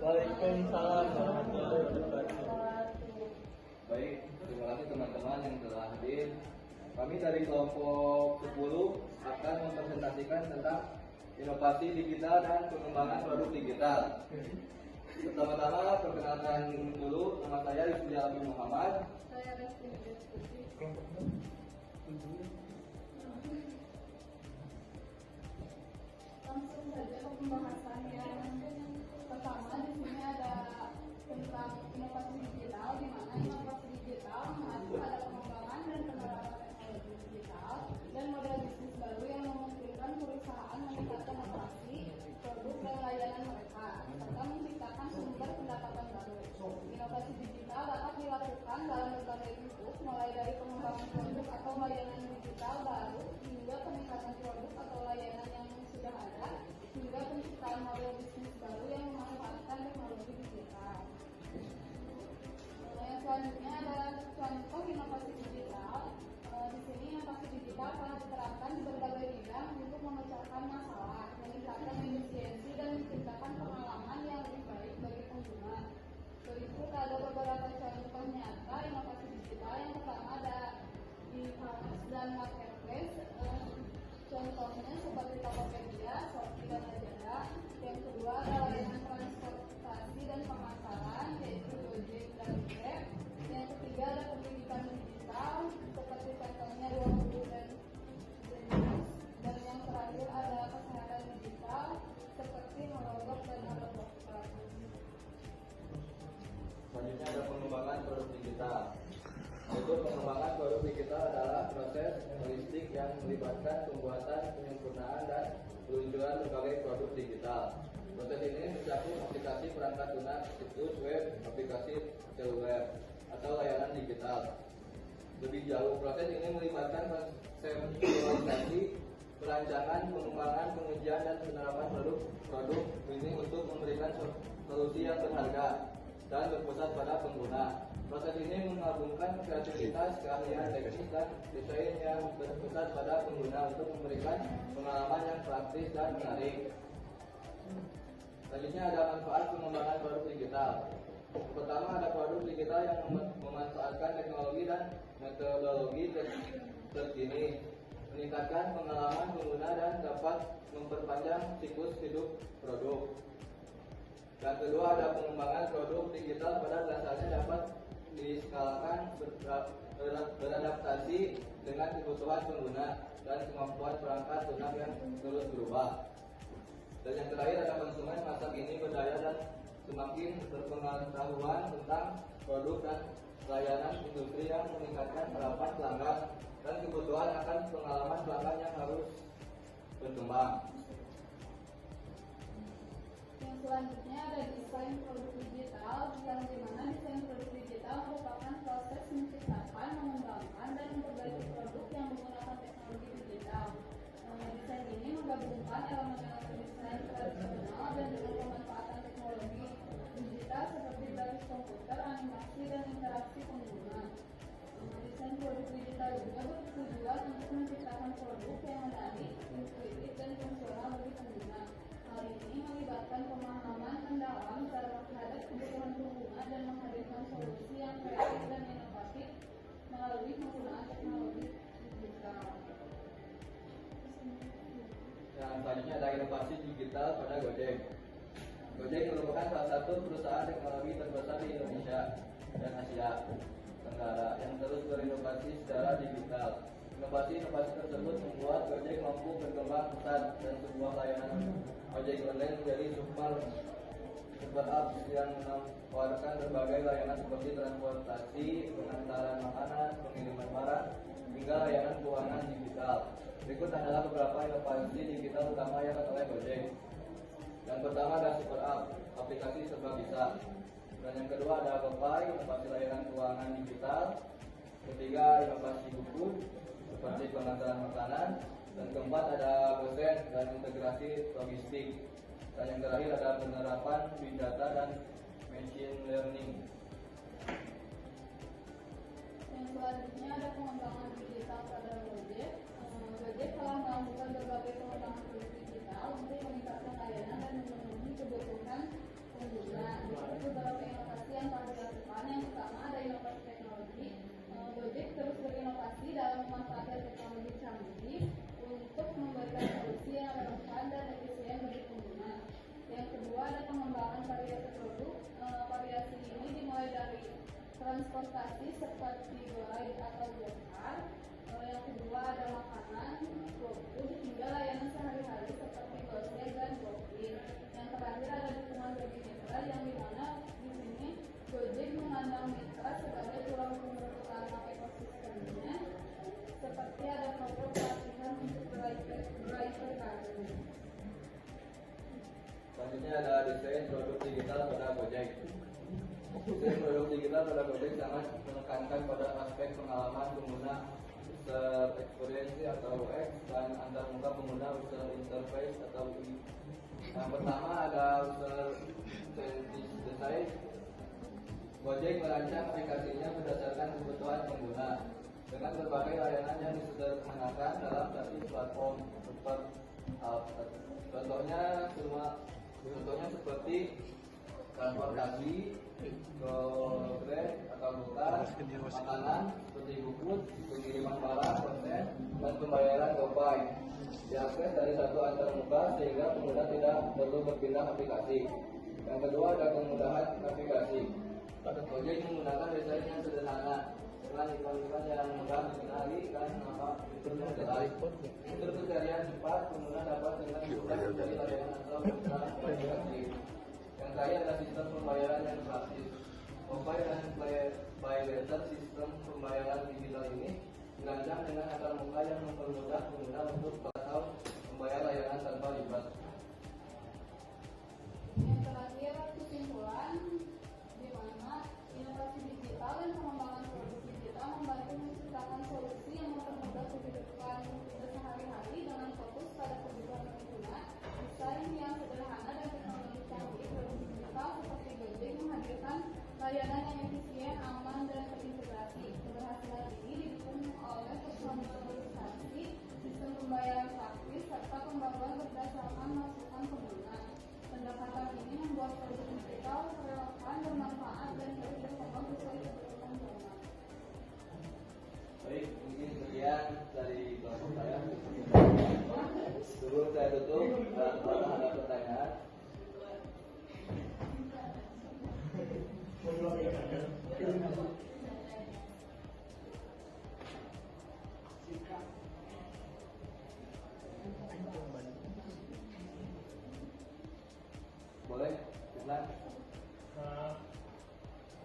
Waalaikumsalam warahmatullahi wabarakatuh. Baik, terima kasih teman-teman yang telah hadir. Kami dari kelompok 10 akan mempresentasikan tentang inovasi digital dan pengembangan produk digital. Pertama-tama perkenalkan dulu, nama saya Yusli Abi Muhammad. Saya Resti Putri. Langsung saja ke pembahasan yang pertama. Di sini ada tentang inovasi digital, di mana inovasi digital mengacu pada pengembangan dan penerapan teknologi digital dan model bisnis baru yang memungkinkan perusahaan meningkatkan operasi, produk dan layanan mereka, serta menciptakan sumber pendapatan baru. Inovasi digital dapat dilakukan dalam berbagai bentuk, mulai dari pengembangan produk atau layanan digital baru hingga peningkatan produk atau layanan yang sudah ada, hingga penciptaan model bisnis baru yang memanfaatkan teknologi digital. Yang selanjutnya adalah contoh inovasi digital. Di sini inovasi digital telah diterapkan di berbagai bidang untuk memecahkan masalah, meningkatkan efisiensi dan menciptakan pengalaman yang lebih baik bagi pengguna. Berikut ada beberapa contoh nyata inovasi digital. Yang pertama ada e-commerce dan marketplace. Contohnya seperti Tokopedia, Shopee, dan Lazada. Yang kedua ada layanan transportasi dan pemasaran, yaitu Gojek dan Grab. Yang ketiga ada pendidikan digital, seperti contohnya Ruang Guru dan Zenius. Dan yang terakhir ada kesehatan digital, seperti Halodoc dan Halodoc. Selanjutnya ada pengembangan produk digital. Yaitu pengembangan produk digital adalah proses holistik yang melibatkan pembuatan, penyempurnaan, dan peluncuran berbagai produk digital. Proses ini mencakup aplikasi perangkat lunak, situs web, aplikasi seluler, atau layanan digital. Lebih jauh, proses ini melibatkan konseptualisasi, perancangan, pengembangan, pengujian, dan penerapan produk ini untuk memberikan solusi yang berharga dan berpusat pada pengguna. Proses ini menggabungkan kreativitas, keahlian teknis, dan desain yang berpusat pada pengguna untuk memberikan pengalaman yang praktis dan menarik. Selanjutnya ada manfaat pengembangan produk digital. Pertama, ada produk digital yang memanfaatkan teknologi dan metodologi terkini, meningkatkan pengalaman pengguna dan dapat memperpanjang siklus hidup produk. Yang kedua ada pengembangan produk digital pada dasarnya dapat diskalakan beradaptasi dengan kebutuhan pengguna dan kemampuan perangkat lunak yang terus berubah. Dan yang terakhir ada konsumen masa kini berdaya dan semakin berpengetahuan tentang produk dan layanan industri yang meningkatkan harapan pelanggan dan kebutuhan akan pengalaman pelanggan yang harus berkembang. Yang selanjutnya ada desain produk digital, yang dimana desain produk digital merupakan proses menciptakan, mengembangkan, dan memperbaiki produk yang menggunakan teknologi digital. Desain ini menggabungkan elemen-elemen desain tradisional dan dengan pemanfaatan teknologi digital seperti grafis komputer, animasi, dan interaksi pengguna. Desain produk digital juga bertujuan untuk menciptakan produk yang menarik, intuitif, dan fungsional bagi pengguna. Hal ini melibatkan pemahaman mendalam terhadap kebutuhan pengguna dan menghadirkan solusi yang kreatif dan inovatif melalui penggunaan teknologi digital. Yang selanjutnya ada inovasi digital pada Gojek. Gojek merupakan salah satu perusahaan teknologi terbesar di Indonesia dan Asia Tenggara yang terus berinovasi secara digital. Inovasi-inovasi tersebut membuat Gojek mampu berkembang pesat dan sebuah layanan ojek online menjadi super apps yang menawarkan berbagai layanan seperti transportasi, pengantaran makanan, pengiriman barang, hingga layanan keuangan digital. Berikut adalah beberapa inovasi digital utama yang dilakukan oleh Gojek. Yang pertama ada super app, aplikasi serba bisa. Dan yang kedua ada GoPay, inovasi layanan keuangan digital. Ketiga, inovasi buku seperti pengantaran makanan. Dan keempat ada GoSend dan integrasi logistik. Dan yang terakhir ada penerapan big data dan machine learning. Yang selanjutnya ada pengembangan digital pada Gojek. Gojek telah melakukan berbagai pengembangan produk digital untuk meningkatkan layanan dan memenuhi kebutuhan pengguna. data sebagai tulang punggung utama ekosistemnya, seperti ada program pelatihan untuk driver garden. Selanjutnya ada desain produk digital pada Gojek. Desain produk digital pada Gojek sangat menekankan pada aspek pengalaman pengguna, user experience atau UX, dan antarmuka pengguna, user interface atau UI. Yang pertama ada user centric design. Gojek merancang aplikasinya berdasarkan kebutuhan pengguna dengan berbagai layanan yang disederhanakan dalam satu platform. Contohnya seperti transportasi, Grab atau Gokar, makanan seperti GoFood, pengiriman barang, konten, dan pembayaran GoPay diakses dari satu antarmuka sehingga pengguna tidak perlu berpindah aplikasi. Yang kedua ada kemudahan navigasi. Gojek menggunakan desain yang sederhana dengan ikon-ikon yang mudah dikenali dan nama fitur yang jelas. Fitur pencarian cepat pengguna dapat dengan mudah mencari layanan atau aplikasi. Yang kaya adalah sistem pembayaran yang praktis. Mobile dan by letter sistem pembayaran digital ini dirancang dengan antarmuka yang mempermudah pengguna untuk atau membayar layanan tanpa ribet. Yang terakhir kesimpulan, di mana inovasi digital dan pengembangan produk digital membantu menciptakan solusi yang mempermudah kehidupan sehari-hari dengan fokus pada kebutuhan pengguna, desain yang sederhana dan teknologi canggih. Produk digital seperti Gojek menghadirkan layanan yang efisien, aman, dan terintegrasi. Keberhasilan ini didukung oleh personalisasi, sistem pembayaran praktis, serta pembaruan berdasarkan masukan pengguna. Pendekatan ini membuat produk digital relevan, bermanfaat, dan terus berkembang sesuai kebutuhan zaman. Baik, mungkin sekian dari kelompok saya. Sebelum saya tutup, kalau ada pertanyaan. Boleh, Islam.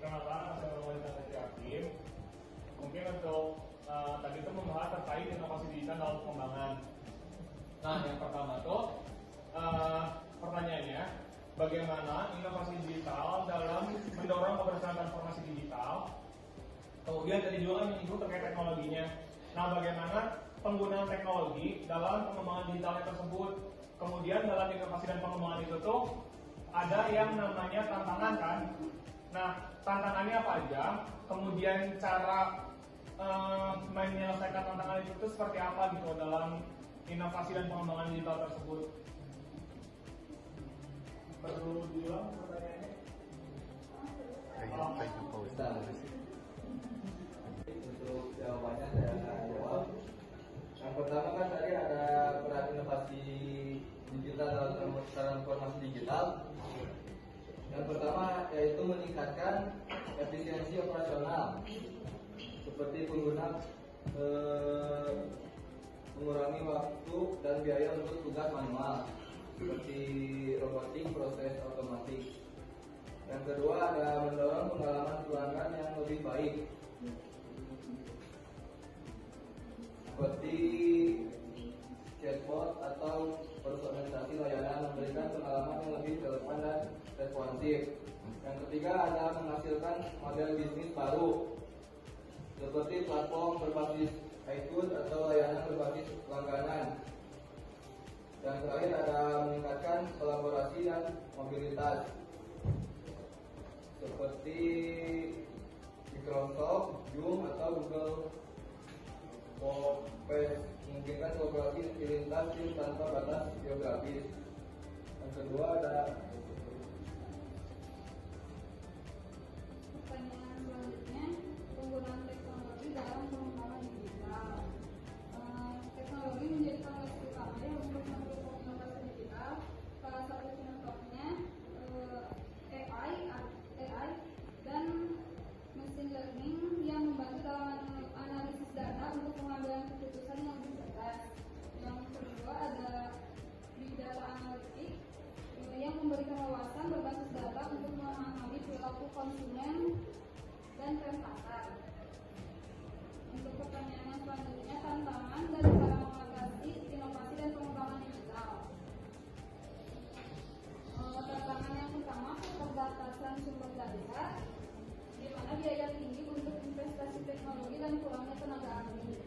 Perkenalkan, saya Wanita Hakim. Mungkin untuk tadi itu membahas terkait inovasi digital dalam pengembangan. Nah, yang pertama tuh pertanyaannya, bagaimana inovasi digital dalam mendorong keberhasilan transformasi digital? Kemudian tadi juga kan menyinggung terkait teknologinya. Nah, bagaimana penggunaan teknologi dalam pengembangan digitalnya tersebut? Kemudian dalam inovasi dan pengembangan itu tuh ada yang namanya tantangan kan? Nah, tantangannya apa aja? Kemudian cara menyelesaikan tantangan itu tuh seperti apa gitu dalam inovasi dan pengembangan digital tersebut? Perlu diulang pertanyaannya? Untuk jawabannya saya akan jawab. Yang pertama kan tadi ada peran inovasi digital dalam transformasi digital. Yang pertama yaitu meningkatkan efisiensi operasional, seperti mengurangi waktu dan biaya untuk tugas manual, seperti robotik, proses otomatis. Yang kedua ada mendorong pengalaman pelanggan yang lebih baik, seperti chatbot atau personalisasi layanan memberikan pengalaman yang lebih relevan dan responsif. Yang ketiga ada menghasilkan model bisnis baru, seperti platform berbasis iTunes atau layanan berbasis langganan. Dan terakhir ada meningkatkan kolaborasi dan mobilitas, seperti Microsoft, Zoom atau Google Workspace, memungkinkan kolaborasi lintas tim tanpa batas geografis. Yang kedua ada Pertanyaan selanjutnya, penggunaan teknologi dalam pengembangan digital. Teknologi menjadi fokus utama untuk mendukung inovasi digital. Salah satu contohnya AI dan machine learning yang membantu dalam analisis data untuk pengambilan keputusan yang lebih cerdas. Yang kedua ada big data analytics yang memberikan wawasan berbasis data untuk memahami perilaku konsumen dan tren pasar. Untuk pertanyaan selanjutnya, tantangan dan cara mengatasi inovasi dan pengembangan digital. Tantangan yang pertama, keterbatasan sumber daya, di mana biaya tinggi untuk investasi teknologi dan kurangnya tenaga ahli.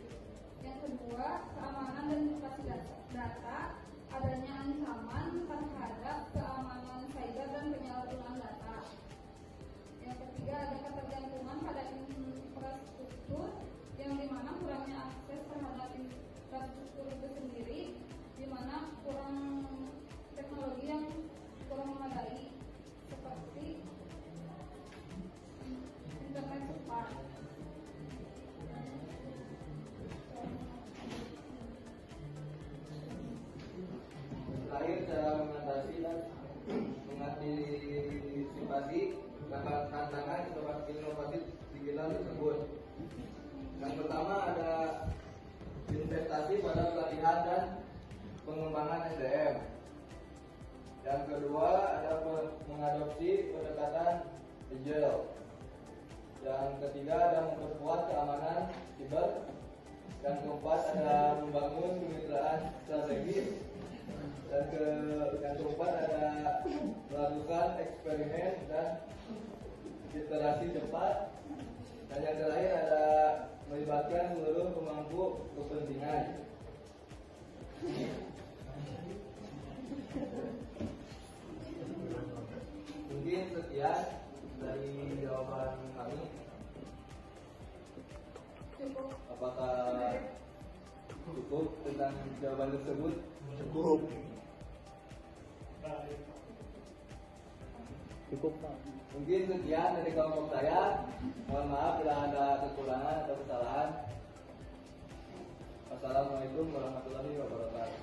Yang kedua, keamanan dan privasi data, adanya ancaman terhadap keamanan cyber dan penyalahgunaan data. Yang ketiga, ada ketergantungan pada infrastruktur yang dimana kurangnya akses terhadap infrastruktur itu sendiri, dimana kurang teknologi yang kurang memadai seperti internet cepat. Terakhir, cara mengatasi dan mengantisipasi tantangan inovasi digital tersebut. Yang pertama ada investasi pada pelatihan dan pengembangan SDM. Yang kedua ada mengadopsi pendekatan digital. Yang ketiga ada memperkuat keamanan siber. Yang keempat ada membangun kemitraan strategis. Dan yang keempat ada melakukan eksperimen dan iterasi cepat. Dan yang terakhir ada melibatkan seluruh pemangku kepentingan. Mungkin sekian dari jawaban kami. Cukup. Apakah cukup tentang jawaban tersebut? Cukup. Cukup, Pak. Mungkin sekian dari kelompok saya. Mohon maaf bila ada kekurangan atau kesalahan. Wassalamualaikum warahmatullahi wabarakatuh.